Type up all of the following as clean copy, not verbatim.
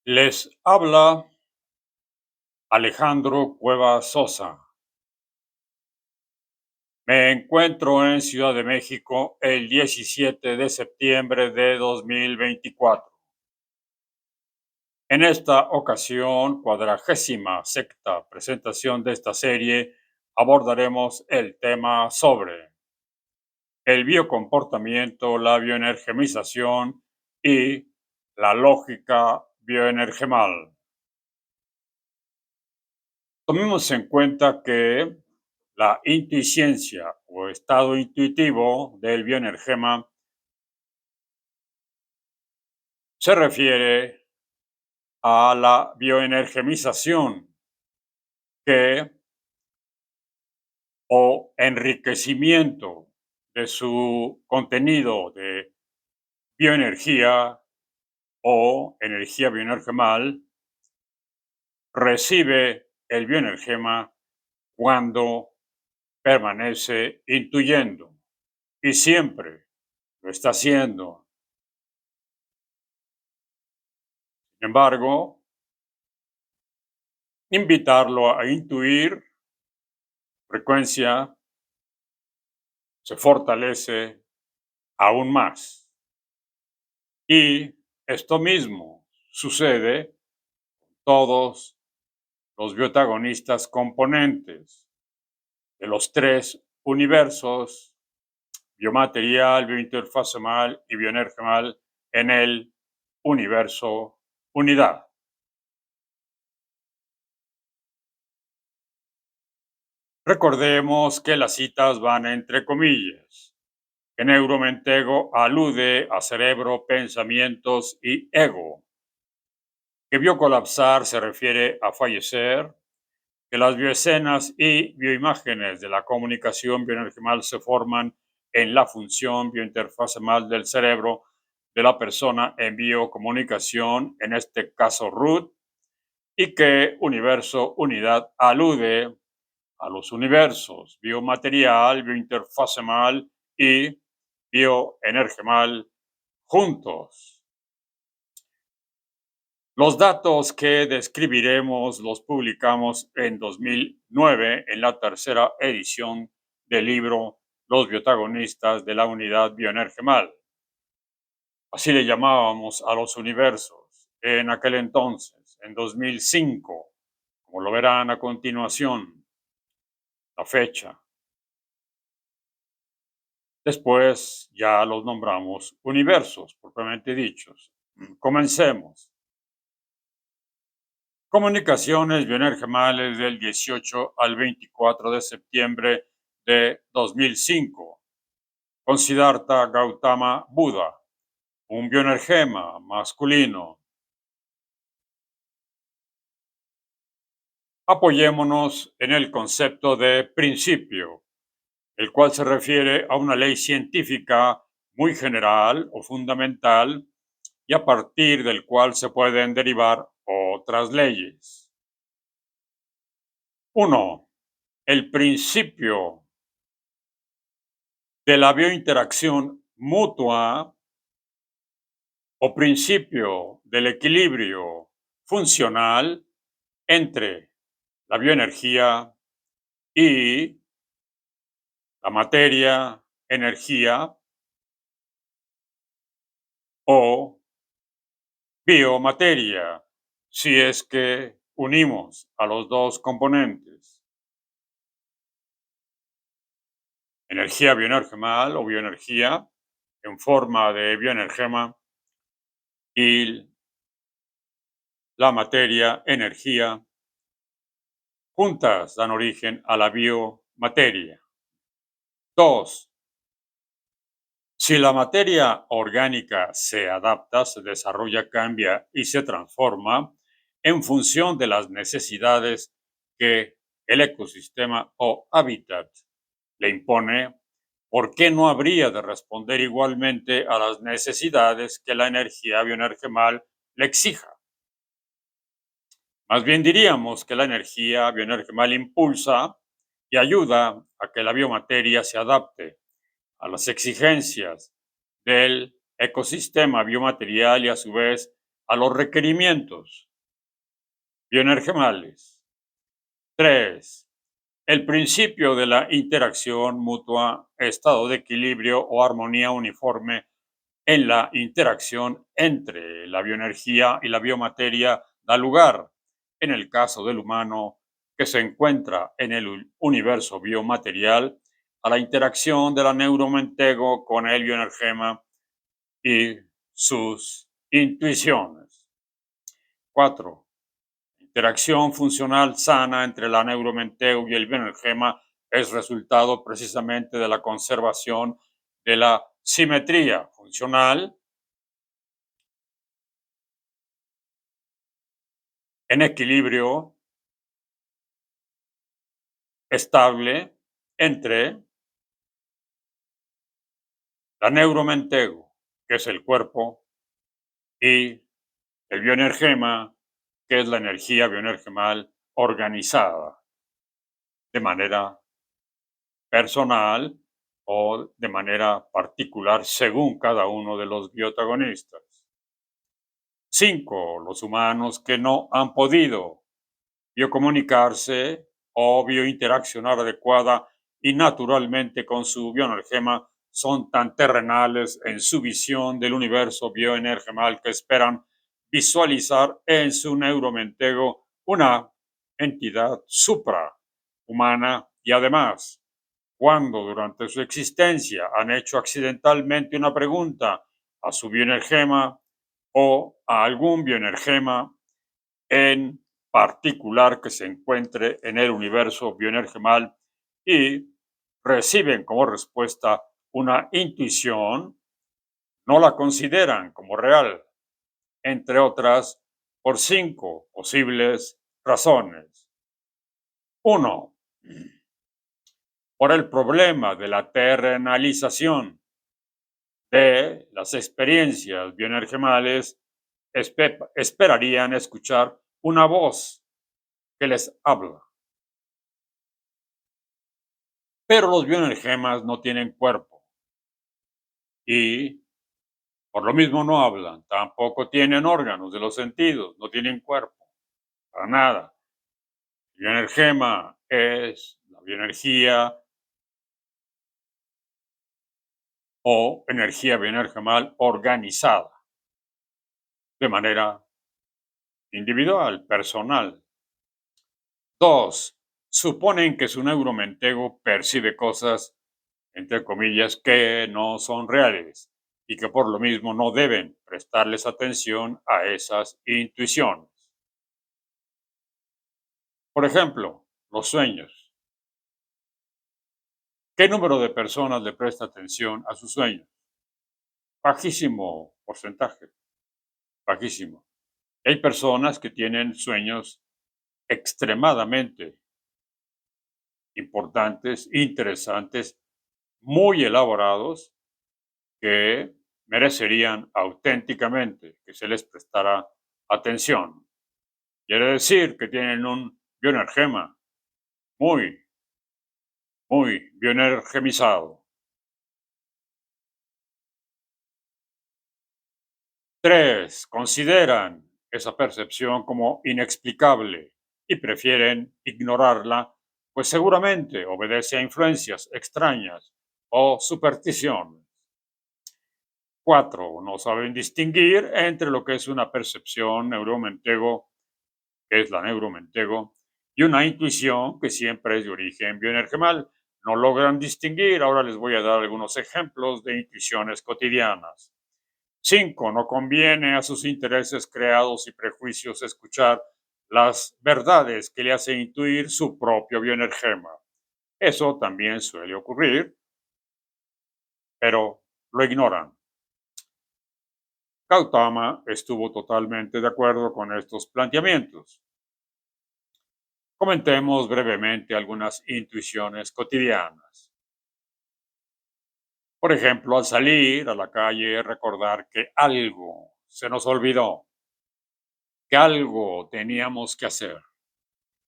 Les habla Alejandro Cueva Sosa. Me encuentro en Ciudad de México el 17 de septiembre de 2024. En esta ocasión, 46ª presentación de esta serie, abordaremos el tema sobre el biocomportamiento, la bioenergemización y la lógica bioenergemal. Tomemos en cuenta que la intuiciencia o estado intuitivo del bioenergema se refiere a la bioenergemización que o enriquecimiento de su contenido de bioenergía o energía bioenergemal recibe el bioenergema cuando permanece intuyendo y siempre lo está haciendo. Sin embargo, invitarlo a intuir frecuencia se fortalece aún más. Y esto mismo sucede con todos los biotagonistas componentes de los tres universos, biomaterial, biointerfacial y bioenergemal, en el universo unidad. Recordemos que las citas van entre comillas, que neuromentego alude a cerebro, pensamientos y ego, que vio colapsar se refiere a fallecer, que las bioescenas y bioimágenes de la comunicación bioenergemal se forman en la función biointerfacial del cerebro de la persona en biocomunicación, en este caso root, y que universo unidad alude a los universos biomaterial, biointerfacial y bioenergemal juntos. Los datos que describiremos los publicamos en 2009 en la tercera edición del libro Los biotagonistas de la unidad bioenergemal. Así le llamábamos a los universos en aquel entonces, en 2005, como lo verán a continuación, la fecha. Después ya los nombramos universos, propiamente dichos. Comencemos. Comunicaciones bioenergemales del 18 al 24 de septiembre de 2005. Con Siddhartha Gautama Buda, un bioenergema masculino. Apoyémonos en el concepto de principio, el cual se refiere a una ley científica muy general o fundamental y a partir del cual se pueden derivar otras leyes. 1. El principio de la biointeracción mutua o principio del equilibrio funcional entre la bioenergía y la materia, energía o biomateria, si es que unimos a los dos componentes. Energía bioenergemal o bioenergía en forma de bioenergema y la materia, energía, juntas dan origen a la biomateria. 2. Si la materia orgánica se adapta, se desarrolla, cambia y se transforma en función de las necesidades que el ecosistema o hábitat le impone, ¿por qué no habría de responder igualmente a las necesidades que la energía bioenergemal le exija? Más bien diríamos que la energía bioenergemal impulsa y ayuda a que la biomateria se adapte a las exigencias del ecosistema biomaterial y a su vez a los requerimientos bioenergemales. 3. El principio de la interacción mutua, estado de equilibrio o armonía uniforme en la interacción entre la bioenergía y la biomateria da lugar, en el caso del humano que se encuentra en el universo biomaterial, a la interacción de la neuromentego con el bioenergema y sus intuiciones. 4. Interacción funcional sana entre la neuromentego y el bioenergema es resultado precisamente de la conservación de la simetría funcional en equilibrio estable entre la neuromentego, que es el cuerpo, y el bioenergema, que es la energía bioenergemal organizada de manera personal o de manera particular según cada uno de los biotagonistas. 5. Los humanos que no han podido biocomunicarse o biointeraccionar adecuada y naturalmente con su bioenergema son tan terrenales en su visión del universo bioenergemal que esperan visualizar en su neuromentego una entidad suprahumana y además, cuando durante su existencia han hecho accidentalmente una pregunta a su bioenergema o a algún bioenergema en particular que se encuentre en el universo bioenergemal y reciben como respuesta una intuición, no la consideran como real, entre otras, por 5 posibles razones. 1. Por el problema de la terrenalización de las experiencias bioenergemales, esperarían escuchar una voz que les habla. Pero los bioenergemas no tienen cuerpo y por lo mismo no hablan, tampoco tienen órganos de los sentidos, no tienen cuerpo, para nada. El bioenergema es la bioenergía o energía bioenergemal organizada de manera individual, personal. 2. Suponen que su neuromentego percibe cosas, entre comillas, que no son reales y que por lo mismo no deben prestarles atención a esas intuiciones. Por ejemplo, los sueños. ¿Qué número de personas le presta atención a sus sueños? Bajísimo porcentaje, bajísimo. Hay personas que tienen sueños extremadamente importantes, interesantes, muy elaborados, que merecerían auténticamente que se les prestara atención. Quiere decir que tienen un bioenergema muy, muy bioenergemizado. 3. Consideran esa percepción como inexplicable y prefieren ignorarla, pues seguramente obedece a influencias extrañas o supersticiones. 4. No saben distinguir entre lo que es una percepción neuromentego, que es la neuromentego, y una intuición que siempre es de origen bioenergemal. No logran distinguir. Ahora les voy a dar algunos ejemplos de intuiciones cotidianas. 5. No conviene a sus intereses creados y prejuicios escuchar las verdades que le hacen intuir su propio bioenergema. Eso también suele ocurrir, pero lo ignoran. Gautama estuvo totalmente de acuerdo con estos planteamientos. Comentemos brevemente algunas intuiciones cotidianas. Por ejemplo, al salir a la calle, recordar que algo se nos olvidó, que algo teníamos que hacer.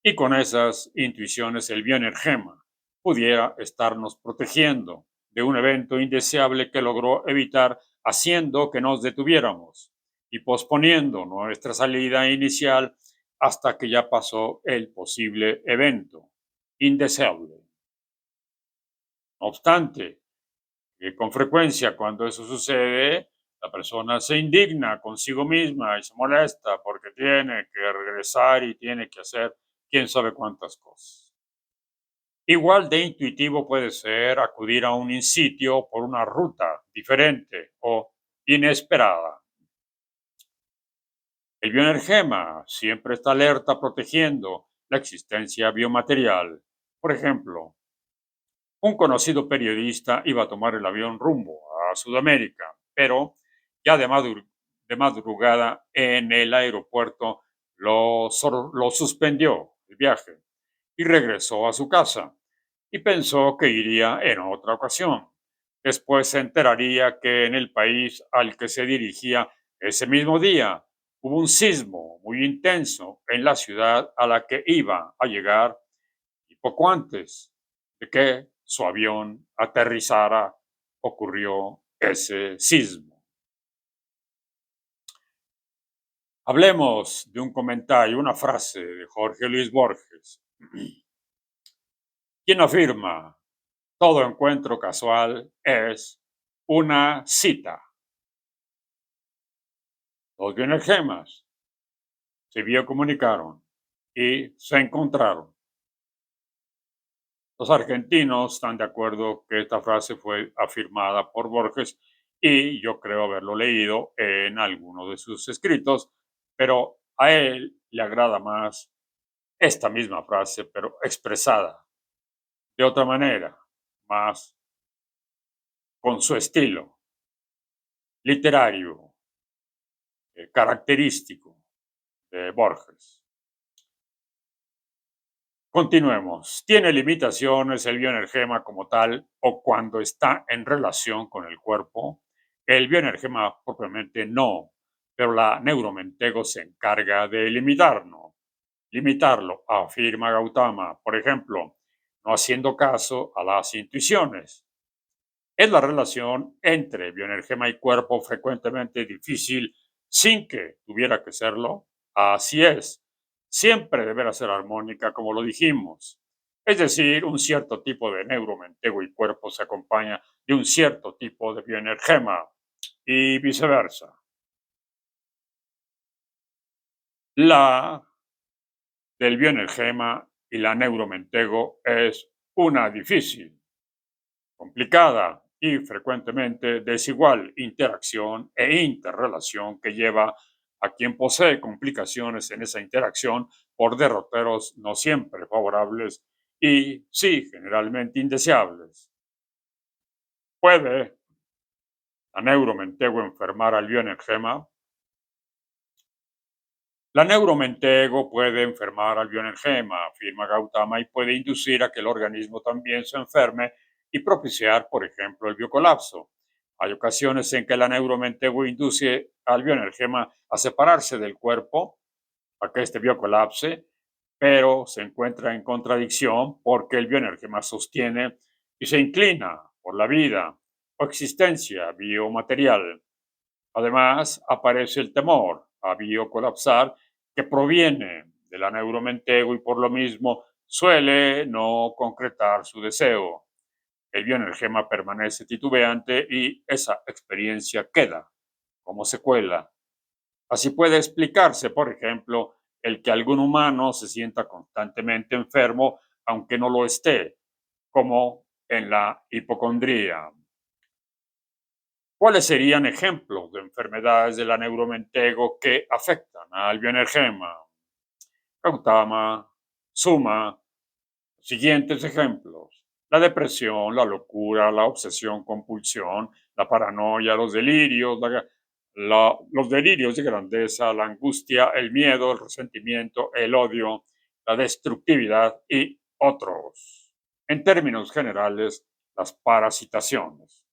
Y con esas intuiciones el bioenergema pudiera estarnos protegiendo de un evento indeseable que logró evitar haciendo que nos detuviéramos. y posponiendo nuestra salida inicial hasta que ya pasó el posible evento indeseable. No obstante, que con frecuencia cuando eso sucede, la persona se indigna consigo misma y se molesta porque tiene que regresar y tiene que hacer quién sabe cuántas cosas. Igual de intuitivo puede ser acudir a un sitio por una ruta diferente o inesperada. El bioenergema siempre está alerta protegiendo la existencia biomaterial. Por ejemplo, un conocido periodista iba a tomar el avión rumbo a Sudamérica, pero ya de madrugada en el aeropuerto lo suspendió el viaje y regresó a su casa y pensó que iría en otra ocasión. Después se enteraría que en el país al que se dirigía ese mismo día hubo un sismo muy intenso en la ciudad a la que iba a llegar y poco antes de que su avión aterrizara ocurrió ese sismo. Hablemos de un comentario, una frase de Jorge Luis Borges, quien afirma: todo encuentro casual es una cita. Los bioenergemas se biocomunicaron y se encontraron. Los argentinos están de acuerdo que esta frase fue afirmada por Borges y yo creo haberlo leído en alguno de sus escritos, pero a él le agrada más esta misma frase, pero expresada de otra manera, más con su estilo literario, característico de Borges. Continuemos. ¿Tiene limitaciones el bioenergema como tal o cuando está en relación con el cuerpo? El bioenergema propiamente no, pero la neuromentego se encarga de limitarlo, afirma Gautama, por ejemplo, no haciendo caso a las intuiciones. Es la relación entre bioenergema y cuerpo frecuentemente difícil sin que tuviera que serlo. Así es, siempre deberá ser armónica, como lo dijimos. Es decir, un cierto tipo de neuromentego y cuerpo se acompaña de un cierto tipo de bioenergema y viceversa. La del bioenergema y la neuromentego es una difícil, complicada y frecuentemente desigual interacción e interrelación que lleva a quien posee complicaciones en esa interacción por derroteros no siempre favorables y sí generalmente indeseables. ¿Puede la neuromentego enfermar al bioenergema? La neuromentego puede enfermar al bioenergema, afirma Gautama, y puede inducir a que el organismo también se enferme y propiciar, por ejemplo, el biocolapso. Hay ocasiones en que la neuromentego induce al bioenergema a separarse del cuerpo, a que este biocolapse, pero se encuentra en contradicción porque el bioenergema sostiene y se inclina por la vida o existencia biomaterial. Además, aparece el temor a biocolapsar que proviene de la neuromentego y por lo mismo suele no concretar su deseo. El bioenergema permanece titubeante y esa experiencia queda como secuela. Así puede explicarse, por ejemplo, el que algún humano se sienta constantemente enfermo aunque no lo esté, como en la hipocondría. ¿Cuáles serían ejemplos de enfermedades de la neuromentego que afectan al bioenergema? Gautama suma los siguientes ejemplos: la depresión, la locura, la obsesión, compulsión, la paranoia, los delirios, los delirios de grandeza, la angustia, el miedo, el resentimiento, el odio, la destructividad y otros. En términos generales, las parasitaciones.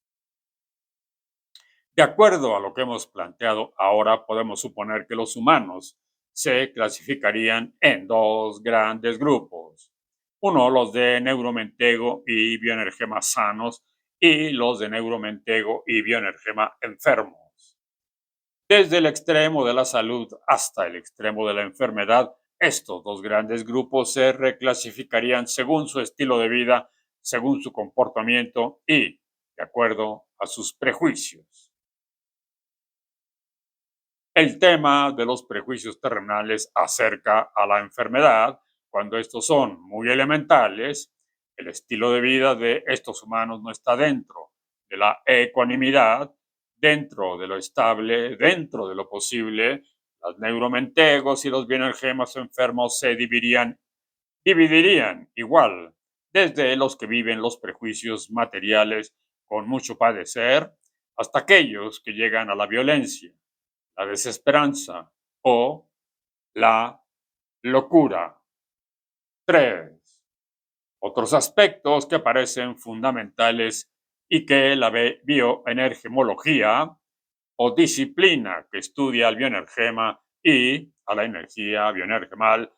De acuerdo a lo que hemos planteado ahora, podemos suponer que los humanos se clasificarían en dos grandes grupos. Uno, los de neuromentego y bioenergema sanos, y los de neuromentego y bioenergema enfermos. Desde el extremo de la salud hasta el extremo de la enfermedad, estos dos grandes grupos se reclasificarían según su estilo de vida, según su comportamiento y de acuerdo a sus prejuicios. El tema de los prejuicios terrenales acerca a la enfermedad, cuando estos son muy elementales, el estilo de vida de estos humanos no está dentro de la ecuanimidad, dentro de lo estable, dentro de lo posible. Los neuromentegos y los bioenergemas enfermos se dividirían igual, desde los que viven los prejuicios materiales con mucho padecer, hasta aquellos que llegan a la violencia, la desesperanza o la locura. 3. Otros aspectos que parecen fundamentales y que la bioenergemología o disciplina que estudia el bioenergema y a la energía bioenergemal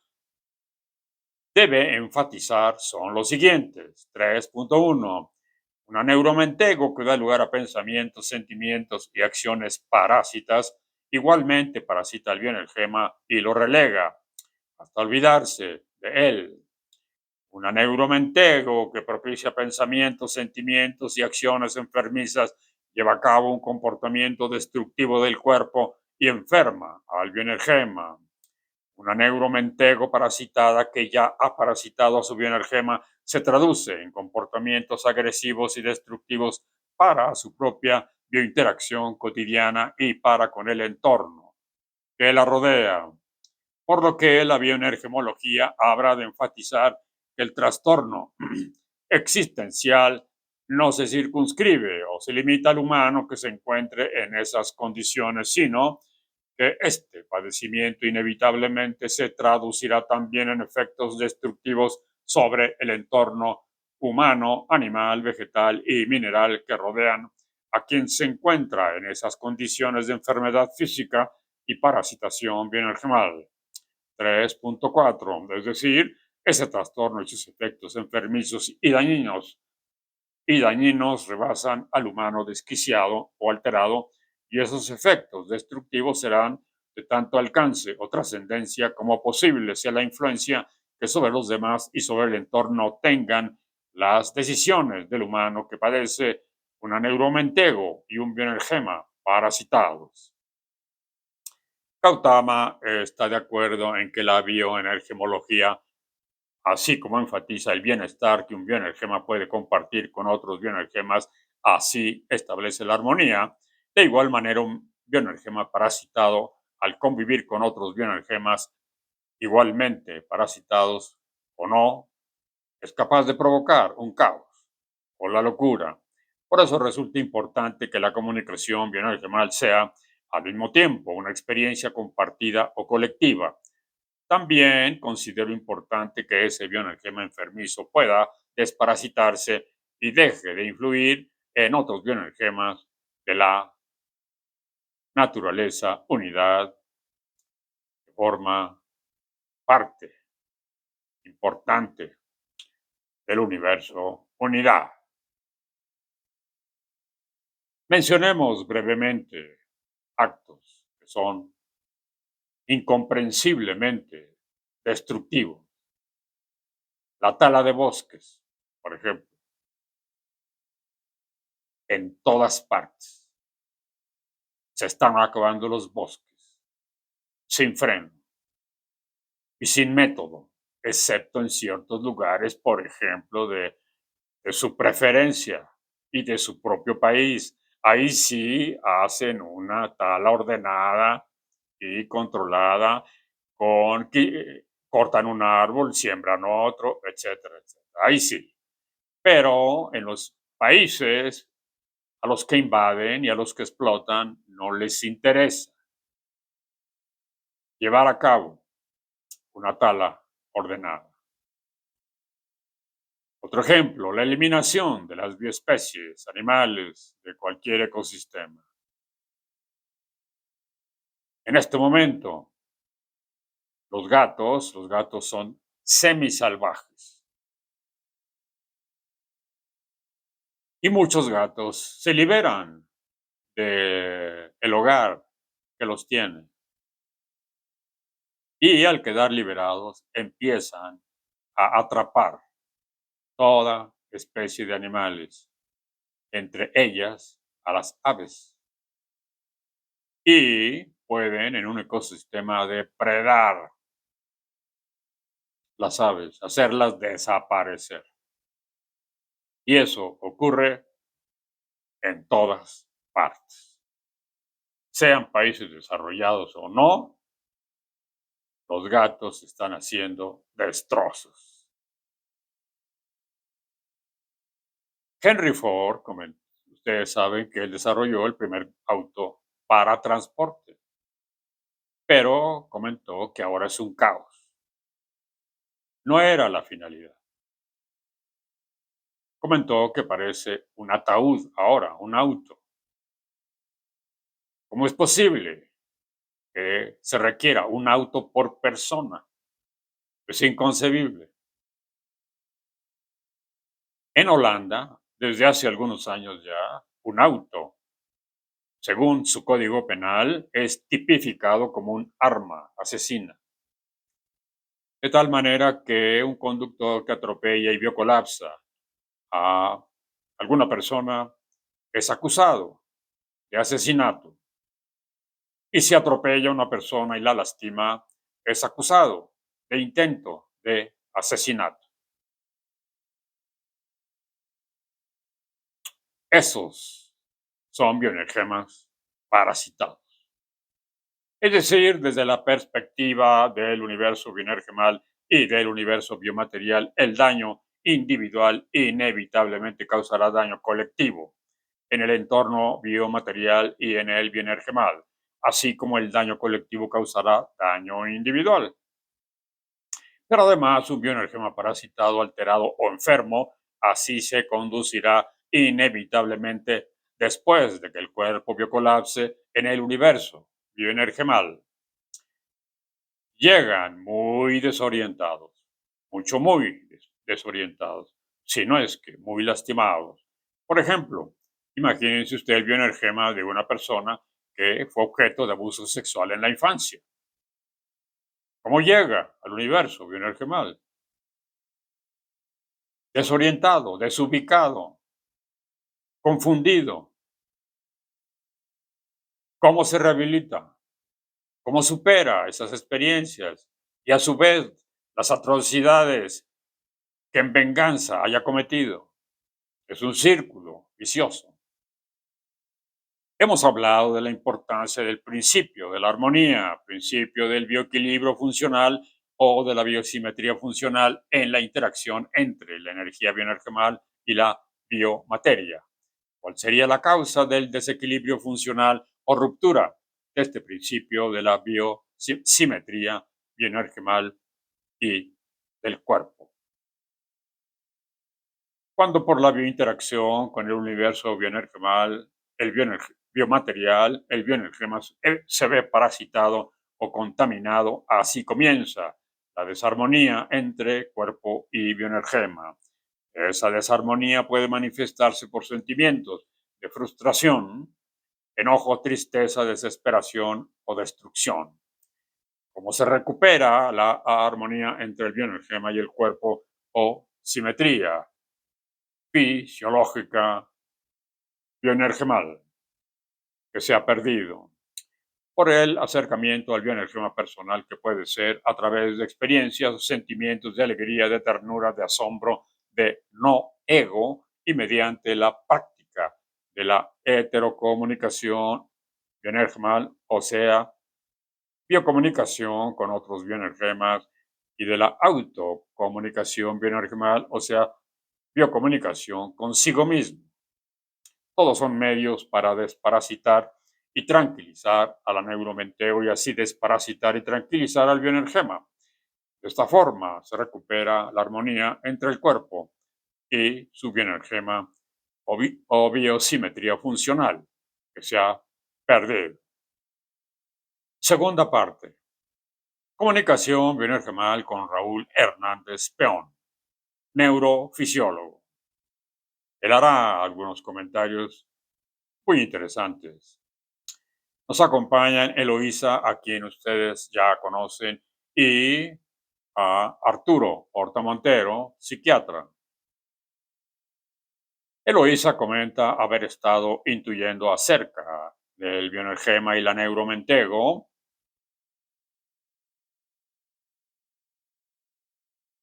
debe enfatizar son los siguientes. 3.1. Una neuromentego que da lugar a pensamientos, sentimientos y acciones parásitas, igualmente parasita el bioenergema y lo relega hasta olvidarse de él. Una neuromentego que propicia pensamientos, sentimientos y acciones enfermizas lleva a cabo un comportamiento destructivo del cuerpo y enferma al bioenergema. Una neuromentego parasitada que ya ha parasitado a su bioenergema se traduce en comportamientos agresivos y destructivos para su propia biointeracción cotidiana y para con el entorno que la rodea. Por lo que la bioenergemología habrá de enfatizar que el trastorno existencial no se circunscribe o se limita al humano que se encuentre en esas condiciones, sino que este padecimiento inevitablemente se traducirá también en efectos destructivos sobre el entorno humano, animal, vegetal y mineral que rodean a quien se encuentra en esas condiciones de enfermedad física y parasitación bioenergemal. 3.4, es decir, ese trastorno y sus efectos enfermizos y dañinos rebasan al humano desquiciado o alterado, y esos efectos destructivos serán de tanto alcance o trascendencia como posible sea la influencia que sobre los demás y sobre el entorno tengan las decisiones del humano que padece una neuromentego y un bioenergema parasitados. Gautama está de acuerdo en que la bioenergemología, así como enfatiza el bienestar que un bioenergema puede compartir con otros bioenergemas, así establece la armonía. De igual manera, un bioenergema parasitado, al convivir con otros bioenergemas igualmente parasitados o no, es capaz de provocar un caos o la locura. Por eso resulta importante que la comunicación bioenergemal sea al mismo tiempo una experiencia compartida o colectiva. También considero importante que ese bioenergema enfermizo pueda desparasitarse y deje de influir en otros bioenergemas de la naturaleza, unidad, que forma parte importante del universo, unidad. Mencionemos brevemente actos que son incomprensiblemente destructivos. La tala de bosques, por ejemplo, en todas partes. Se están acabando los bosques, sin freno y sin método, excepto en ciertos lugares, por ejemplo, de su preferencia y de su propio país. Ahí sí hacen una tala ordenada y controlada, cortan un árbol, siembran otro, etcétera, etcétera. Ahí sí. Pero en los países a los que invaden y a los que explotan no les interesa llevar a cabo una tala ordenada. Otro ejemplo, la eliminación de las bioespecies animales de cualquier ecosistema. En este momento, los gatos son semisalvajes y muchos gatos se liberan del hogar que los tiene. Y al quedar liberados, empiezan a atrapar toda especie de animales, entre ellas a las aves. Y pueden en un ecosistema depredar las aves, hacerlas desaparecer. Y eso ocurre en todas partes. Sean países desarrollados o no, los gatos están haciendo destrozos. Henry Ford, como ustedes saben que él desarrolló el primer auto para transporte, pero comentó que ahora es un caos. No era la finalidad. Comentó que parece un ataúd ahora, un auto. ¿Cómo es posible que se requiera un auto por persona? Es inconcebible. En Holanda, desde hace algunos años ya, un auto, según su código penal, es tipificado como un arma asesina. De tal manera que un conductor que atropella y biocolapsa a alguna persona es acusado de asesinato. Y si atropella a una persona y la lastima, es acusado de intento de asesinato. Esos son bioenergemas parasitados. Es decir, desde la perspectiva del universo bioenergemal y del universo biomaterial, el daño individual inevitablemente causará daño colectivo en el entorno biomaterial y en el bioenergemal, así como el daño colectivo causará daño individual. Pero además, un bioenergema parasitado, alterado o enfermo, así se conducirá inevitablemente después de que el cuerpo biocolapse en el universo bioenergemal. Llegan muy desorientados, muy desorientados, si no es que muy lastimados. Por ejemplo, imagínense usted el bioenergema de una persona que fue objeto de abuso sexual en la infancia. ¿Cómo llega al universo bioenergemal? Desorientado, desubicado, confundido. ¿Cómo se rehabilita? ¿Cómo supera esas experiencias? Y a su vez, las atrocidades que en venganza haya cometido. Es un círculo vicioso. Hemos hablado de la importancia del principio de la armonía, principio del bioequilibrio funcional o de la biosimetría funcional en la interacción entre la energía bioenergemal y la biomateria. ¿Cuál sería la causa del desequilibrio funcional o ruptura de este principio de la biosimetría bioenergemal y del cuerpo? Cuando por la biointeracción con el universo bioenergemal, el biomaterial, el bioenergema se ve parasitado o contaminado, así comienza la desarmonía entre cuerpo y bioenergema. Esa desarmonía puede manifestarse por sentimientos de frustración, enojo, tristeza, desesperación o destrucción. ¿Cómo se recupera la armonía entre el bioenergema y el cuerpo o simetría fisiológica bioenergemal que se ha perdido por el acercamiento al bioenergema personal, que puede ser a través de experiencias, sentimientos de alegría, de ternura, de asombro, de no ego y mediante la práctica de la heterocomunicación bioenergemal, o sea, biocomunicación con otros bioenergemas, y de la autocomunicación bioenergemal, o sea, biocomunicación consigo mismo. Todos son medios para desparasitar y tranquilizar a la neuromenteo y así desparasitar y tranquilizar al bioenergema. De esta forma se recupera la armonía entre el cuerpo y su bioenergema o biosimetría funcional que se ha perdido. Segunda parte. Comunicación bioenergemal con Raúl Hernández Peón, neurofisiólogo. Él hará algunos comentarios muy interesantes. Nos acompañan Eloísa, a quien ustedes ya conocen, y a Arturo Horta Montero, psiquiatra. Eloísa comenta haber estado intuyendo acerca del bioenergema y la neuromentego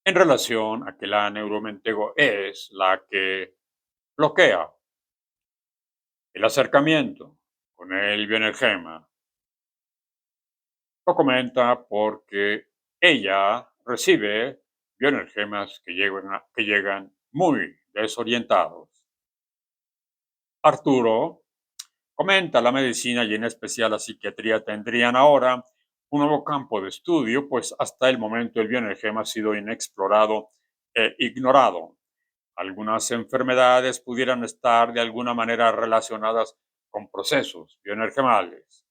en relación a que la neuromentego es la que bloquea el acercamiento con el bioenergema. Lo comenta porque ella recibe bioenergemas que llegan muy desorientados. Arturo comenta la medicina y en especial la psiquiatría tendrían ahora un nuevo campo de estudio, pues hasta el momento el bioenergema ha sido inexplorado e ignorado. Algunas enfermedades pudieran estar de alguna manera relacionadas con procesos bioenergemales.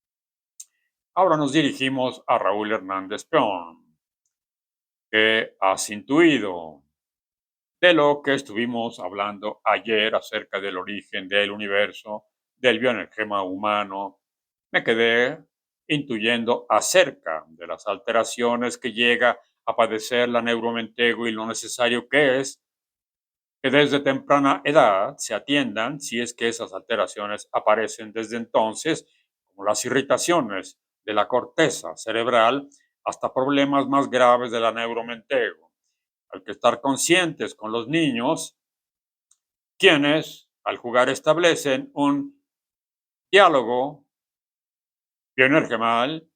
Ahora nos dirigimos a Raúl Hernández Peón. ¿Qué has intuido de lo que estuvimos hablando ayer acerca del origen del universo, del bioenergema humano? Me quedé intuyendo acerca de las alteraciones que llega a padecer la neuromentego y lo necesario que es que desde temprana edad se atiendan si es que esas alteraciones aparecen desde entonces, como las irritaciones de la corteza cerebral hasta problemas más graves de la neuromentego. Hay que estar conscientes con los niños, quienes al jugar establecen un diálogo bioenergemal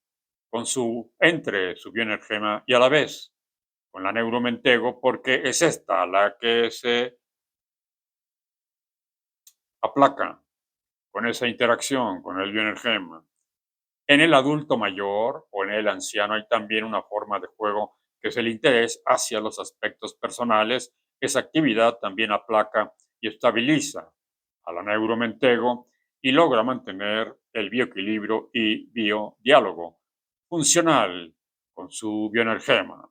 entre su bioenergema y a la vez con la neuromentego, porque es esta la que se aplaca con esa interacción con el bioenergema. En el adulto mayor o en el anciano hay también una forma de juego que es el interés hacia los aspectos personales. Esa actividad también aplaca y estabiliza a la neuromentego y logra mantener el bioequilibrio y biodiálogo funcional con su bioenergema.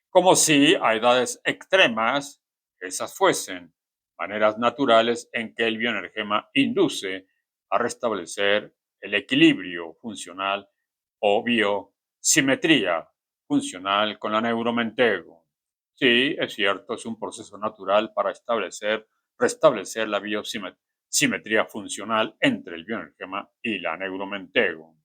Como si a edades extremas esas fuesen maneras naturales en que el bioenergema induce a restablecer el equilibrio funcional o biosimetría funcional con la neuromentego. Sí, es cierto, es un proceso natural para restablecer la biosimetría funcional entre el bioenergema y la neuromentego.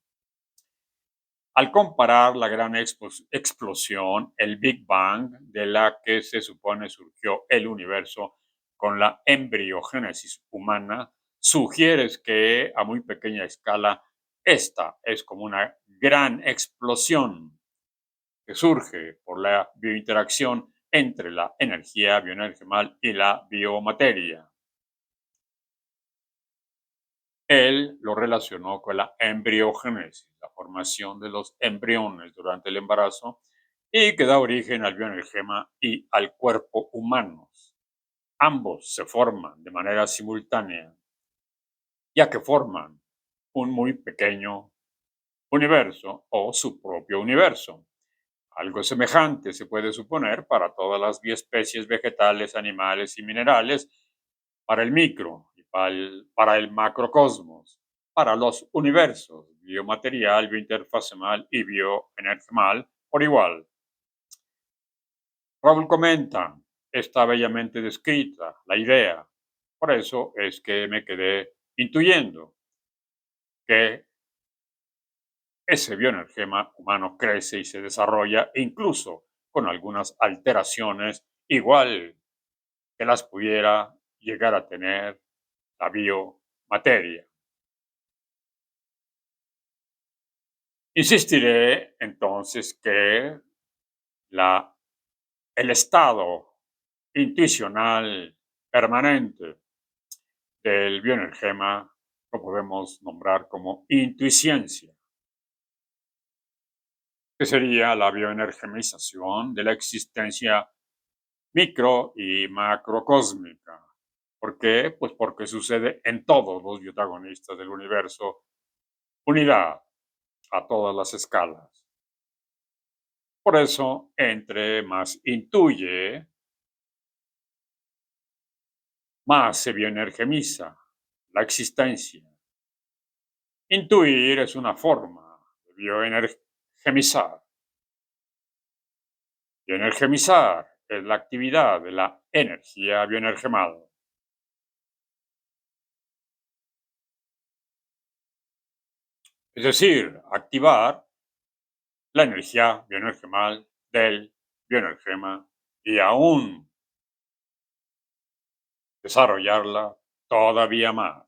Al comparar la gran explosión, el Big Bang, de la que se supone surgió el universo, con la embriogénesis humana, sugieres que a muy pequeña escala esta es como una gran explosión que surge por la biointeracción entre la energía bioenergemal y la biomateria. Él lo relacionó con la embriogénesis, la formación de los embriones durante el embarazo y que da origen al bioenergema y al cuerpo humanos. Ambos se forman de manera simultánea, ya que forman un muy pequeño universo o su propio universo. Algo semejante se puede suponer para todas las biespecies vegetales, animales y minerales, para el micro y para el macrocosmos, para los universos biomaterial, biointerfacial y bioenergemal por igual. Raúl comenta, está bellamente descrita la idea, por eso es que me quedé intuyendo que ese bioenergema humano crece y se desarrolla incluso con algunas alteraciones igual que las pudiera llegar a tener la biomateria. Insistiré entonces que la, el estado intuicional permanente del bioenergema lo podemos nombrar como intuiciencia, que sería la bioenergemización de la existencia micro y macrocósmica. ¿Por qué? Pues porque sucede en todos los protagonistas del universo, unidad a todas las escalas. Por eso, entre más intuye, más se bioenergemiza la existencia. Intuir es una forma de bioenergemizar. Bioenergemizar es la actividad de la energía bioenergemal. Es decir, activar la energía bioenergemal del bioenergema y aún desarrollarla todavía más.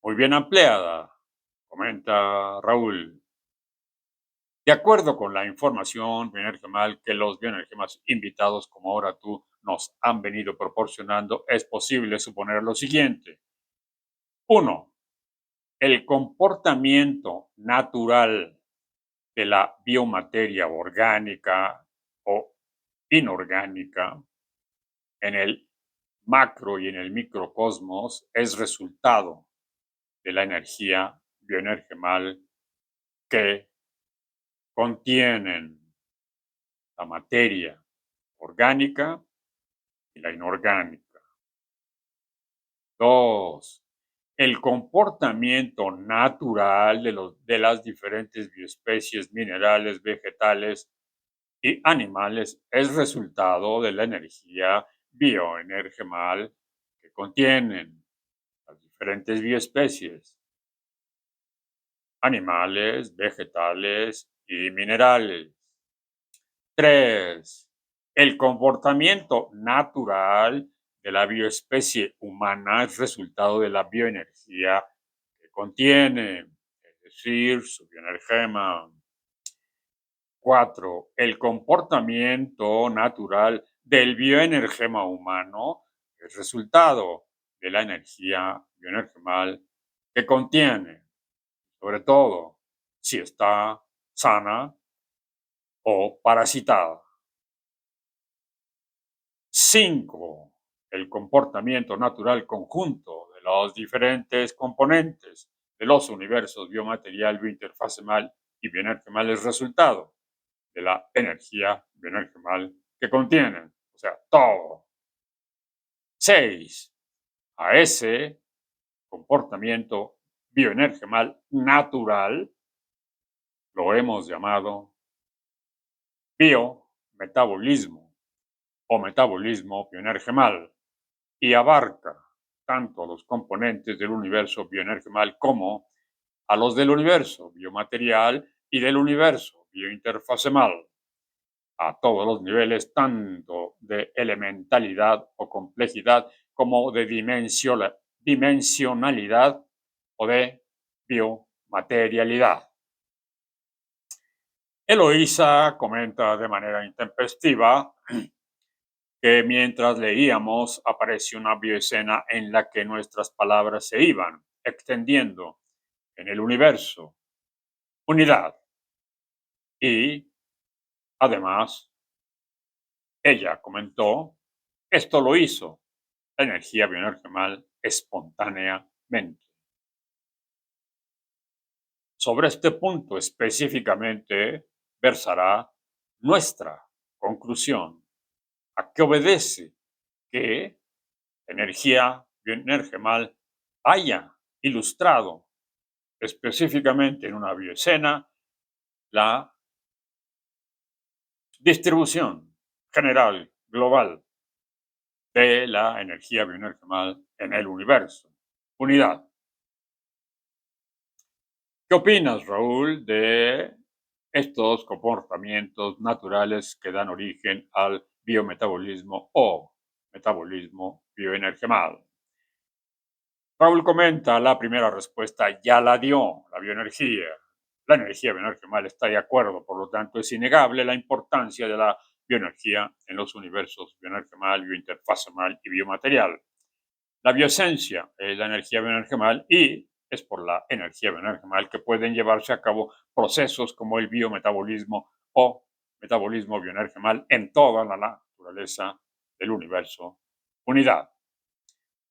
Muy bien ampliada, comenta Raúl. De acuerdo con la información bioenergemal que los bioenergemas invitados, como ahora tú, nos han venido proporcionando, es posible suponer lo siguiente. 1. El comportamiento natural de la biomateria orgánica o inorgánica en el macro y en el microcosmos es resultado de la energía bioenergemal que contienen la materia orgánica y la inorgánica. 2. El comportamiento natural de las diferentes bioespecies minerales, vegetales y animales es resultado de la energía bioenergemal que contienen las diferentes bioespecies, animales, vegetales y minerales. 3. El comportamiento natural de la bioespecie humana es resultado de la bioenergía que contiene, es decir, su bioenergema. 4. El comportamiento natural del bioenergema humano es resultado de la energía bioenergemal que contiene, sobre todo si está sana o parasitada. 5. El comportamiento natural conjunto de los diferentes componentes de los universos biomaterial, biointerfacemal y bioenergemal es resultado de la energía bioenergemal que contienen, o sea, todo. 6. A ese comportamiento bioenergemal natural lo hemos llamado biometabolismo o metabolismo bioenergemal y abarca tanto a los componentes del universo bioenergemal como a los del universo biomaterial y del universo biointerfacemal, a todos los niveles, tanto de elementalidad o complejidad como de dimensionalidad o de biomaterialidad. Eloísa comenta de manera intempestiva que mientras leíamos apareció una bioescena en la que nuestras palabras se iban extendiendo en el universo, unidad. Y, además, ella comentó, esto lo hizo la energía bioenergemal espontáneamente. Sobre este punto específicamente versará nuestra conclusión, a que obedece que energía bioenergemal haya ilustrado específicamente en una bioescena la distribución general, global, de la energía bioenergemal en el universo. Unidad. ¿Qué opinas, Raúl, de estos comportamientos naturales que dan origen al biometabolismo o metabolismo bioenergemal? Raúl comenta, la primera respuesta ya la dio, la bioenergía. La energía bioenergemal está de acuerdo, por lo tanto es innegable la importancia de la bioenergía en los universos bioenergemal, biointerfacemal y biomaterial. La bioesencia es la energía bioenergemal y es por la energía bioenergemal que pueden llevarse a cabo procesos como el biometabolismo o metabolismo bioenergemal en toda la naturaleza del universo. Unidad.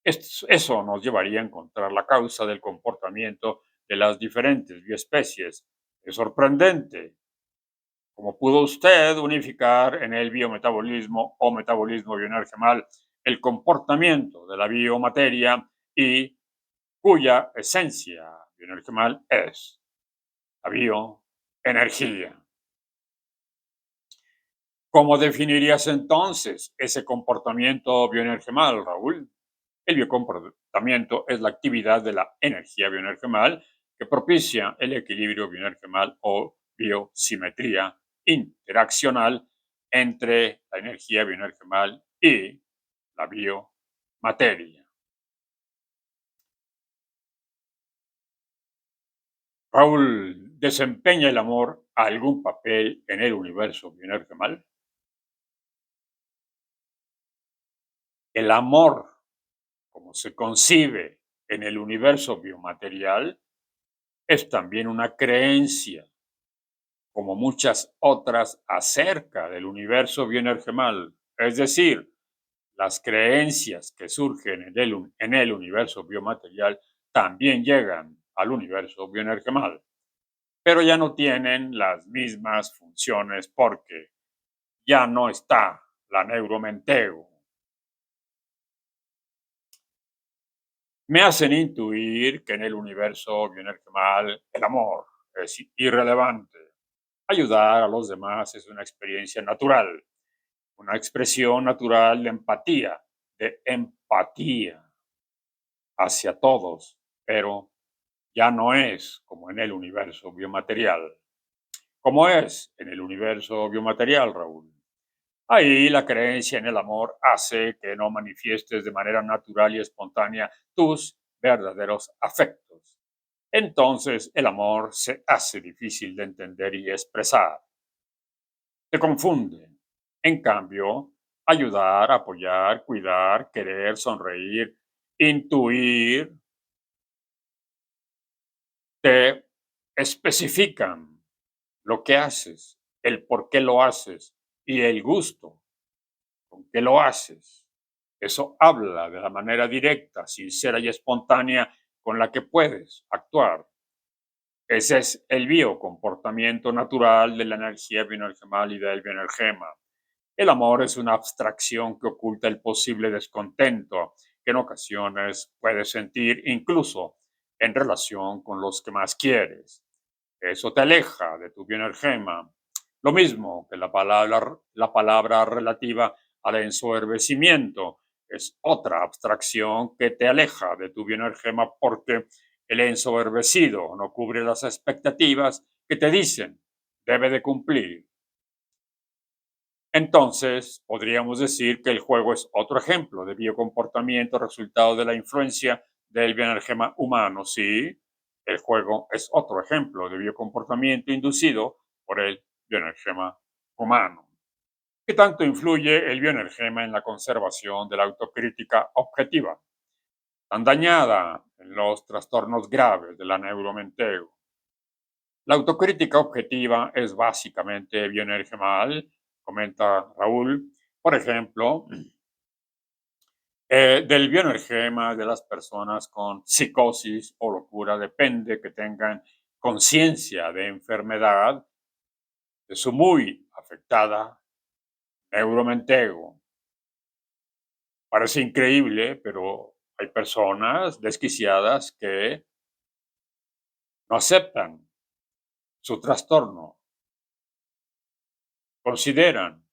Eso nos llevaría a encontrar la causa del comportamiento de las diferentes bioespecies. Es sorprendente cómo pudo usted unificar en el biometabolismo o metabolismo bioenergemal el comportamiento de la biomateria y cuya esencia bioenergemal es la bioenergía. ¿Cómo definirías entonces ese comportamiento bioenergemal, Raúl? El biocomportamiento es la actividad de la energía bioenergemal que propicia el equilibrio bioenergemal o biosimetría interaccional entre la energía bioenergemal y la biomateria. Raúl, ¿desempeña el amor algún papel en el universo bioenergemal? El amor, como se concibe en el universo biomaterial, es también una creencia, como muchas otras, acerca del universo bioenergemal. Es decir, las creencias que surgen en el universo biomaterial también llegan al universo bioenergemal, pero ya no tienen las mismas funciones porque ya no está la neuromenteo. Me hacen intuir que en el universo bioenergemal el amor es irrelevante. Ayudar a los demás es una experiencia natural, una expresión natural de empatía hacia todos, pero ya no es como en el universo biomaterial. Como es en el universo biomaterial, Raúl. Ahí la creencia en el amor hace que no manifiestes de manera natural y espontánea tus verdaderos afectos. Entonces el amor se hace difícil de entender y expresar. Te confunde. En cambio, ayudar, apoyar, cuidar, querer, sonreír, intuir, te especifican lo que haces, el por qué lo haces y el gusto con que lo haces. Eso habla de la manera directa, sincera y espontánea con la que puedes actuar. Ese es el biocomportamiento natural de la energía bioenergemal y del bioenergema. El amor es una abstracción que oculta el posible descontento que en ocasiones puedes sentir incluso en relación con los que más quieres. Eso te aleja de tu bioenergema. Lo mismo que la palabra relativa al ensoberbecimiento es otra abstracción que te aleja de tu bioenergema porque el ensoberbecido no cubre las expectativas que te dicen debe de cumplir. Entonces, podríamos decir que el juego es otro ejemplo de biocomportamiento resultado de la influencia del bioenergema humano. Sí, el juego es otro ejemplo de biocomportamiento inducido por el bioenergema humano. ¿Qué tanto influye el bioenergema en la conservación de la autocrítica objetiva, tan dañada en los trastornos graves de la neuromenteo? La autocrítica objetiva es básicamente bioenergemal, comenta Raúl. Por ejemplo, del bioenergema de las personas con psicosis o locura depende que tengan conciencia de enfermedad de su muy afectada neuromenteo. Parece increíble, pero hay personas desquiciadas que no aceptan su trastorno, consideran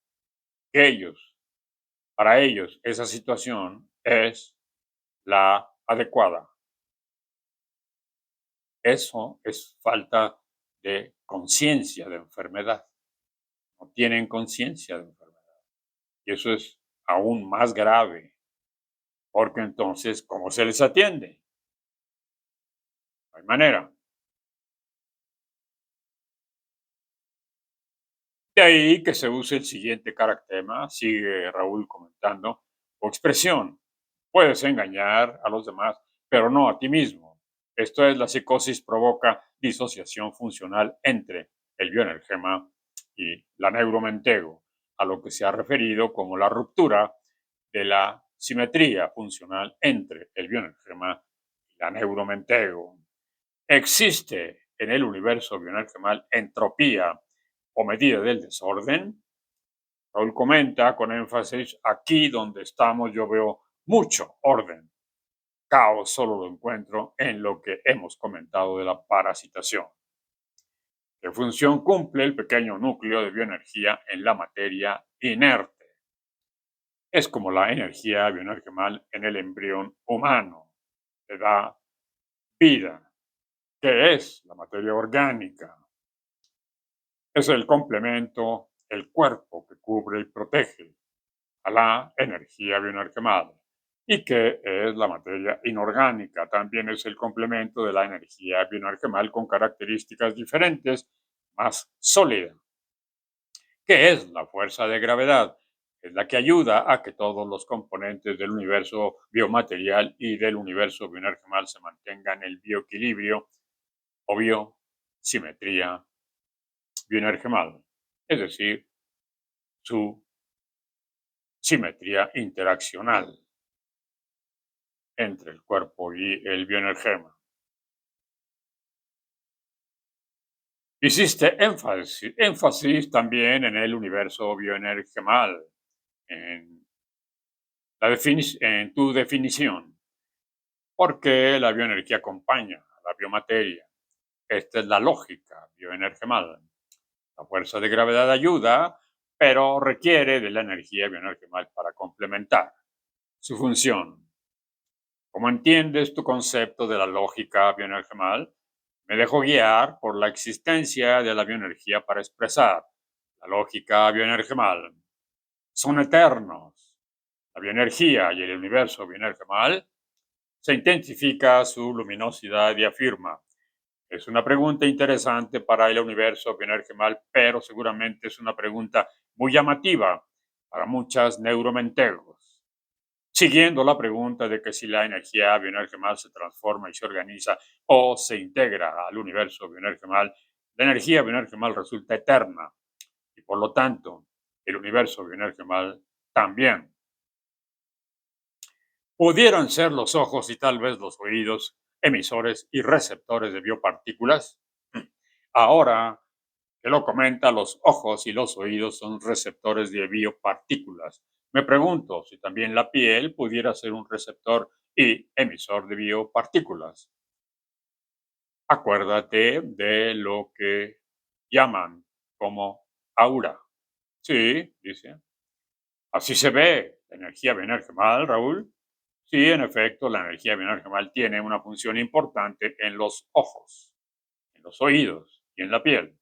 que para ellos, esa situación es la adecuada. Eso es falta de conciencia de enfermedad. No tienen conciencia de enfermedad. Y eso es aún más grave, porque entonces, ¿cómo se les atiende? No hay manera. De ahí que se use el siguiente caractema, sigue Raúl comentando, o expresión. Puedes engañar a los demás, pero no a ti mismo. Esto es, la psicosis provoca disociación funcional entre el bioenergema y la neuromenteo, a lo que se ha referido como la ruptura de la simetría funcional entre el bioenergema y la neuromenteo. ¿Existe en el universo bioenergemal entropía o medida del desorden? Raúl comenta con énfasis, aquí donde estamos yo veo mucho orden, caos solo lo encuentro en lo que hemos comentado de la parasitación. ¿Qué función cumple el pequeño núcleo de bioenergía en la materia inerte? Es como la energía bioenergemal en el embrión humano. Le da vida. ¿Qué es la materia orgánica? Es el complemento, el cuerpo que cubre y protege a la energía bioenergemal. ¿Y qué es la materia inorgánica? También es el complemento de la energía bioenergemal con características diferentes, más sólida. ¿Qué es la fuerza de gravedad? Es la que ayuda a que todos los componentes del universo biomaterial y del universo bioenergemal se mantengan en el bioequilibrio o biosimetría bioenergemal, es decir, su simetría interaccional entre el cuerpo y el bioenergema. Hiciste énfasis también en el universo bioenergemal, en, en tu definición, porque la bioenergía acompaña a la biomateria. Esta es la lógica bioenergemal. La fuerza de gravedad ayuda, pero requiere de la energía bioenergemal para complementar su función. ¿Cómo entiendes tu concepto de la lógica bioenergemal? Me dejo guiar por la existencia de la bioenergía para expresar la lógica bioenergemal. Son eternos. La bioenergía y el universo bioenergemal se intensifica su luminosidad y afirma. Es una pregunta interesante para el universo bioenergemal, pero seguramente es una pregunta muy llamativa para muchas neuromentegos. Siguiendo la pregunta de que si la energía bioenergemal se transforma y se organiza o se integra al universo bioenergemal, la energía bioenergemal resulta eterna y por lo tanto el universo bioenergemal también. ¿Pudieran ser los ojos y tal vez los oídos emisores y receptores de biopartículas? Ahora que lo comenta, los ojos y los oídos son receptores de biopartículas. Me pregunto si también la piel pudiera ser un receptor y emisor de biopartículas. Acuérdate de lo que llaman como aura. Sí, dice. Así se ve la energía bioenergemal, Raúl. Sí, en efecto, la energía bioenergemal tiene una función importante en los ojos, en los oídos y en la piel,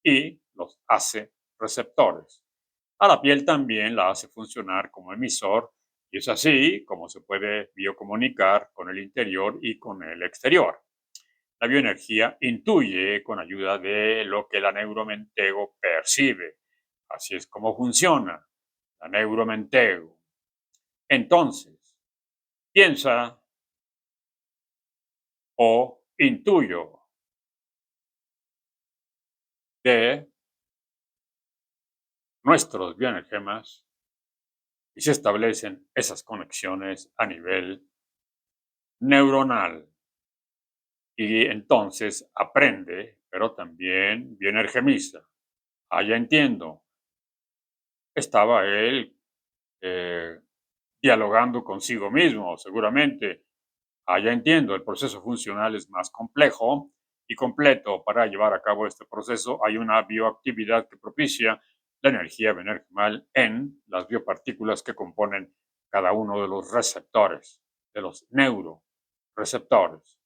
y los hace receptores. A la piel también la hace funcionar como emisor y es así como se puede biocomunicar con el interior y con el exterior. La bioenergía intuye con ayuda de lo que la neuromentego percibe. Así es como funciona la neuromentego. Entonces, piensa o intuyo de nuestros bioenergemas y se establecen esas conexiones a nivel neuronal. Y entonces aprende, pero también bioenergemiza. Ah, ya entiendo. Estaba él eh, dialogando consigo mismo, seguramente. Ah, ya entiendo, el proceso funcional es más complejo y completo. Para llevar a cabo este proceso hay una bioactividad que propicia la energía bioenergemal en las biopartículas que componen cada uno de los receptores, de los neuroreceptores.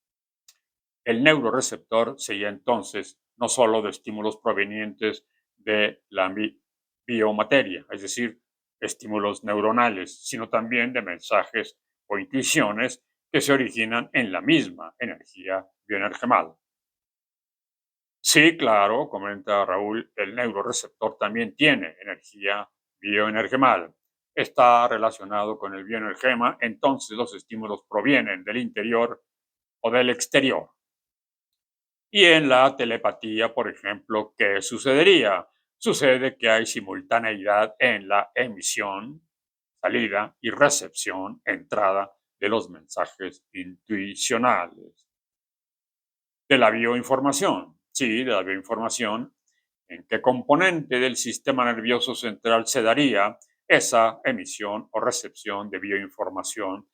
El neuroreceptor sería entonces no solo de estímulos provenientes de la biomateria, es decir, estímulos neuronales, sino también de mensajes o intuiciones que se originan en la misma energía bioenergemal. Sí, claro, comenta Raúl, el neuroreceptor también tiene energía bioenergemal. Está relacionado con el bioenergema, entonces los estímulos provienen del interior o del exterior. Y en la telepatía, por ejemplo, ¿qué sucedería? Sucede que hay simultaneidad en la emisión, salida y recepción, entrada de los mensajes intuicionales. De la bioinformación, sí, de la bioinformación, ¿en qué componente del sistema nervioso central se daría esa emisión o recepción de bioinformación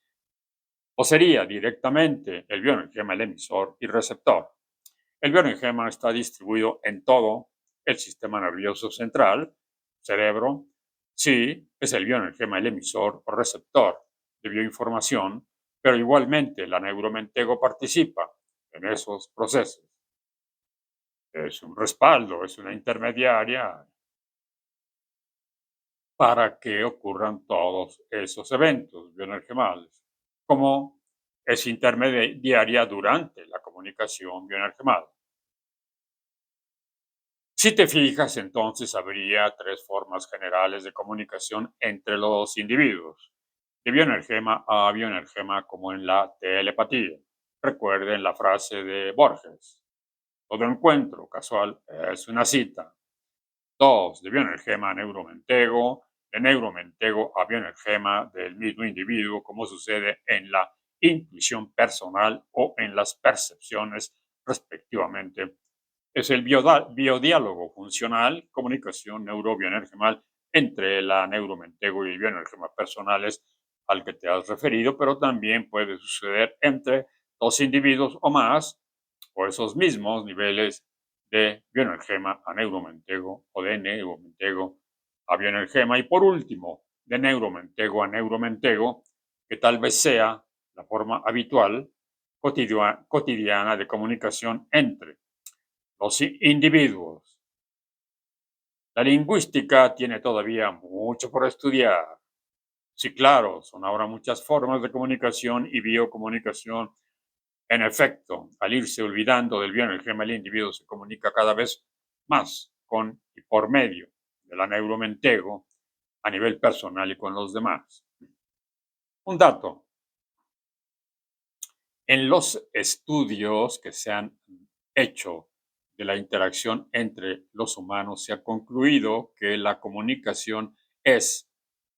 o sería directamente el bioenergema el emisor y receptor. El bioenergema está distribuido en todo el sistema nervioso central, cerebro. Sí, es el bioenergema el emisor o receptor de bioinformación, pero igualmente la neuromentego participa en esos procesos. Es un respaldo, es una intermediaria para que ocurran todos esos eventos bioenergemales, como es intermediaria durante la comunicación bioenergemal. Si te fijas, entonces habría tres formas generales de comunicación entre los individuos, de bioenergema a bioenergema, como en la telepatía. Recuerden la frase de Borges: todo encuentro casual es una cita. Dos, de bioenergema a neuromentego, de neuromentego a bioenergema del mismo individuo, como sucede en la intuición personal o en las percepciones, respectivamente. Es el biodiálogo funcional, comunicación neurobioenergemal entre la neuromentego y el bioenergema personales al que te has referido, pero también puede suceder entre dos individuos o más, o esos mismos niveles de bioenergema a neuromentego o de neuromentego a bioenergema. Y por último, de neuromentego a neuromentego, que tal vez sea la forma habitual, cotidiana de comunicación entre los individuos. La lingüística tiene todavía mucho por estudiar. Sí, claro, son ahora muchas formas de comunicación y biocomunicación. En efecto, al irse olvidando del bioenergema, el individuo se comunica cada vez más con y por medio de la neuromentego a nivel personal y con los demás. Un dato: en los estudios que se han hecho de la interacción entre los humanos, se ha concluido que la comunicación es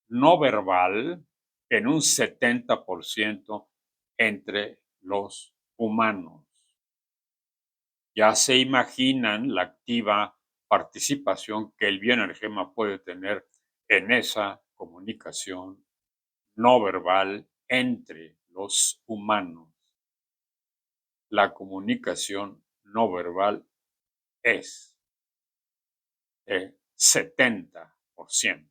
no verbal en un 70% entre los humanos. Ya se imaginan la activa participación que el bioenergema puede tener en esa comunicación no verbal entre los humanos. La comunicación no verbal es de 70%.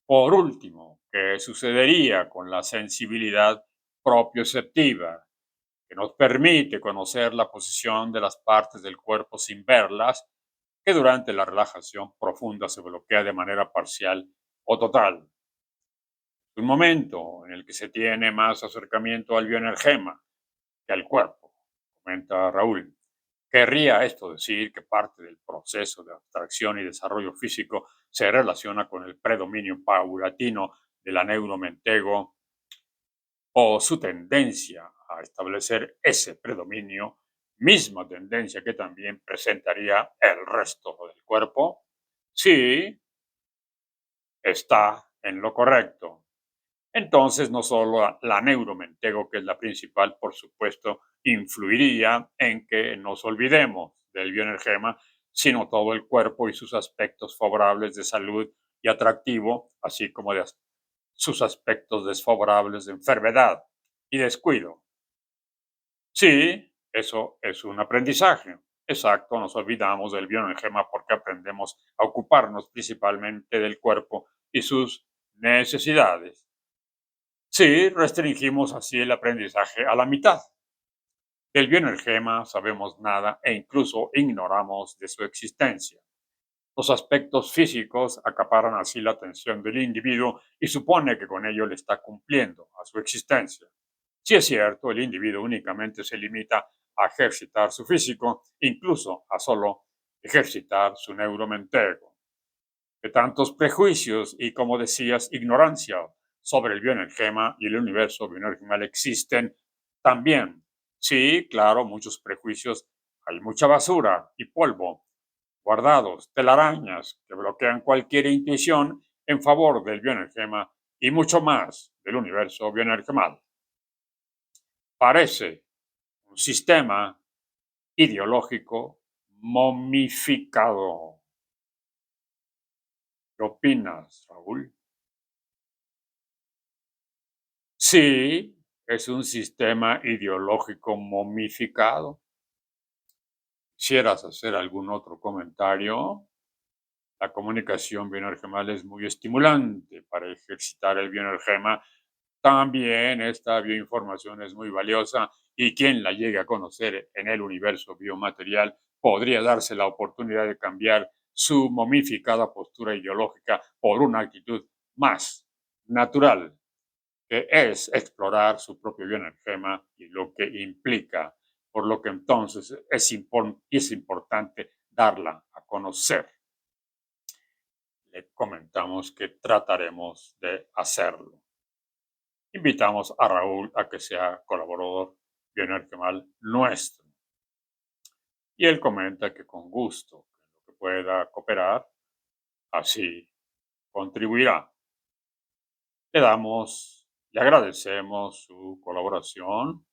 Por último, ¿qué sucedería con la sensibilidad propioceptiva, que nos permite conocer la posición de las partes del cuerpo sin verlas, que durante la relajación profunda se bloquea de manera parcial o total? Un momento en el que se tiene más acercamiento al bioenergema que al cuerpo, comenta Raúl. Querría esto decir que parte del proceso de abstracción y desarrollo físico se relaciona con el predominio paulatino de la neuromentego, o su tendencia a establecer ese predominio, misma tendencia que también presentaría el resto del cuerpo? Sí, está en lo correcto. Entonces, no solo la neuromentego, que es la principal, por supuesto, influiría en que nos olvidemos del bioenergema, sino todo el cuerpo y sus aspectos favorables de salud y atractivo, así como de sus aspectos desfavorables de enfermedad y descuido. Sí, eso es un aprendizaje. Exacto, nos olvidamos del bioenergema porque aprendemos a ocuparnos principalmente del cuerpo y sus necesidades. Sí, restringimos así el aprendizaje a la mitad. Del bioenergema sabemos nada e incluso ignoramos de su existencia. Los aspectos físicos acaparan así la atención del individuo y supone que con ello le está cumpliendo a su existencia. Si es cierto, el individuo únicamente se limita a ejercitar su físico, incluso a solo ejercitar su neuromentego. De tantos prejuicios y, como decías, ignorancia sobre el bioenergema y el universo bioenergemal existen también. Sí, claro, muchos prejuicios. Hay mucha basura y polvo guardados, telarañas que bloquean cualquier intuición en favor del bioenergema y mucho más del universo bioenergemal. Parece un sistema ideológico momificado. ¿Qué opinas, Raúl? Sí, es un sistema ideológico momificado. ¿Quisieras hacer algún otro comentario? La comunicación bioenergemal es muy estimulante para ejercitar el bioenergema. También esta bioinformación es muy valiosa y quien la llegue a conocer en el universo biomaterial podría darse la oportunidad de cambiar su momificada postura ideológica por una actitud más natural, que es explorar su propio bioenergema y lo que implica, por lo que entonces es importante darla a conocer. Le comentamos que trataremos de hacerlo. Invitamos a Raúl a que sea colaborador bioenergemal nuestro. Y él comenta que con gusto, que pueda cooperar, así contribuirá. Le agradecemos su colaboración.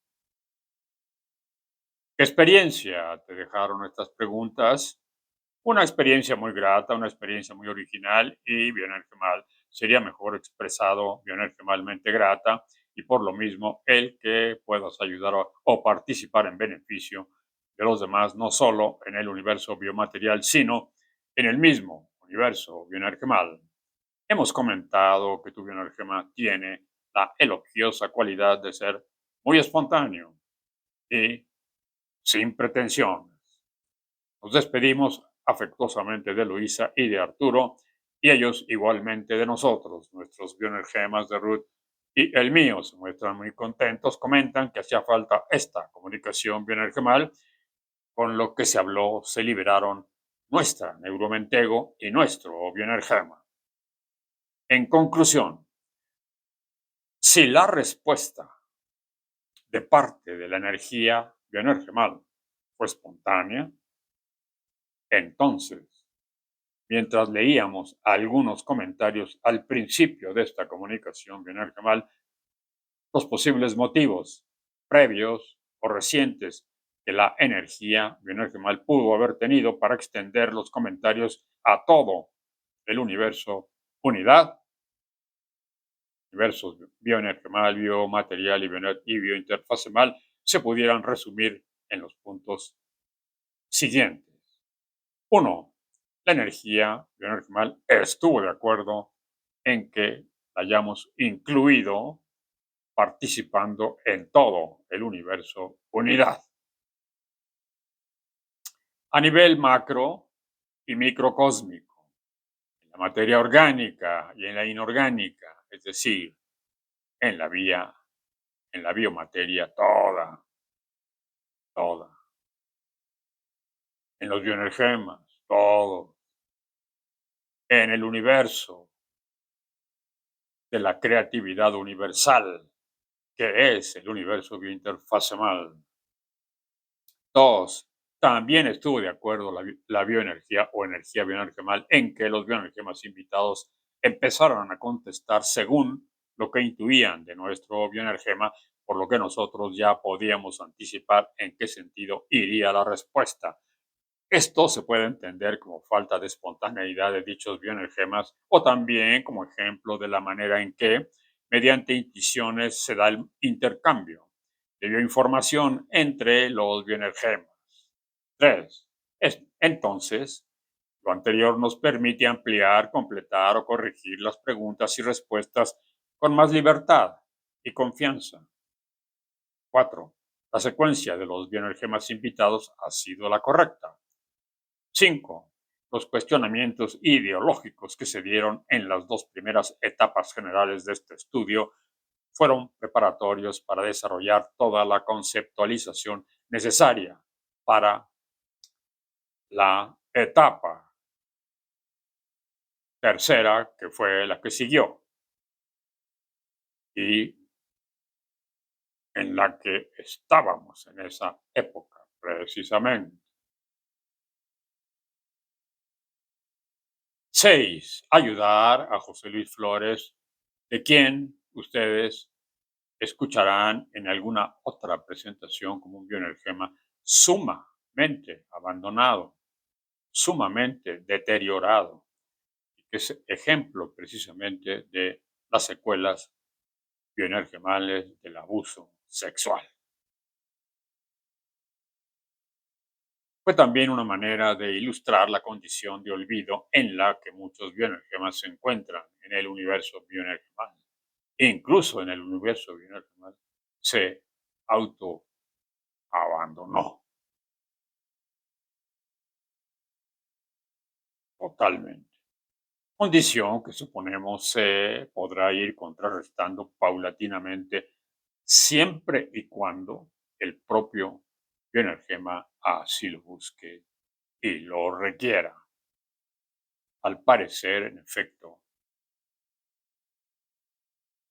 ¿Qué experiencia te dejaron estas preguntas? Una experiencia muy grata, una experiencia muy original y bioenergemal. Sería mejor expresado bioenergemalmente grata y por lo mismo el que puedas ayudar o participar en beneficio de los demás, no solo en el universo biomaterial, sino en el mismo universo bioenergemal. Hemos comentado que tu bioenergema tiene la elogiosa cualidad de ser muy espontáneo y sin pretensiones. Nos despedimos afectuosamente de Luisa y de Arturo, y ellos igualmente de nosotros. Nuestros bioenergemas de Ruth y el mío se muestran muy contentos, comentan que hacía falta esta comunicación bioenergemal, con lo que se habló, se liberaron nuestra neuromentego y nuestro bioenergema. En conclusión, si la respuesta de parte de la energía bioenergemal fue espontánea, entonces, mientras leíamos algunos comentarios al principio de esta comunicación bioenergemal, los posibles motivos previos o recientes que la energía bioenergemal pudo haber tenido para extender los comentarios a todo el universo unidad, universos bioenergemal, biomaterial y biointerfacemal, se pudieran resumir en los puntos siguientes. 1. La energía bioenergemal estuvo de acuerdo en que la hayamos incluido participando en todo el universo unidad. A nivel macro y microcósmico, en la materia orgánica y en la inorgánica, es decir, en la biomateria toda, en los bioenergemas, todo, en el universo de la creatividad universal, que es el universo biointerfacemal. 2. También estuvo de acuerdo la bioenergía o energía bioenergemal en que los bioenergemas invitados empezaron a contestar según lo que intuían de nuestro bioenergema, por lo que nosotros ya podíamos anticipar en qué sentido iría la respuesta. Esto se puede entender como falta de espontaneidad de dichos bioenergemas o también como ejemplo de la manera en que, mediante intuiciones, se da el intercambio de bioinformación entre los bioenergemas. 3. Entonces, lo anterior nos permite ampliar, completar o corregir las preguntas y respuestas con más libertad y confianza. 4. La secuencia de los bioenergemas invitados ha sido la correcta. 5. Los cuestionamientos ideológicos que se dieron en las dos primeras etapas generales de este estudio fueron preparatorios para desarrollar toda la conceptualización necesaria para la etapa tercera, que fue la que siguió y en la que estábamos en esa época precisamente. 6. Ayudar a José Luis Flores, de quien ustedes escucharán en alguna otra presentación como un bioenergema sumamente abandonado, sumamente deteriorado, que es ejemplo precisamente de las secuelas bioenergemales del abuso sexual. Fue también una manera de ilustrar la condición de olvido en la que muchos bioenergemas se encuentran en el universo bioenergemal. Incluso en el universo bioenergemal se autoabandonó totalmente. Condición que suponemos se podrá ir contrarrestando paulatinamente siempre y cuando el propio bioenergema así lo busque y lo requiera. Al parecer, en efecto,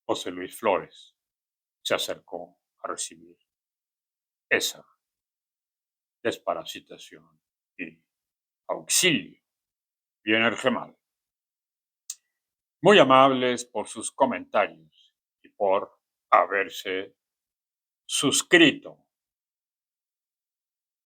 José Luis Flores se acercó a recibir esa desparasitación y auxilio bioenergemal. Muy amables por sus comentarios y por haberse suscrito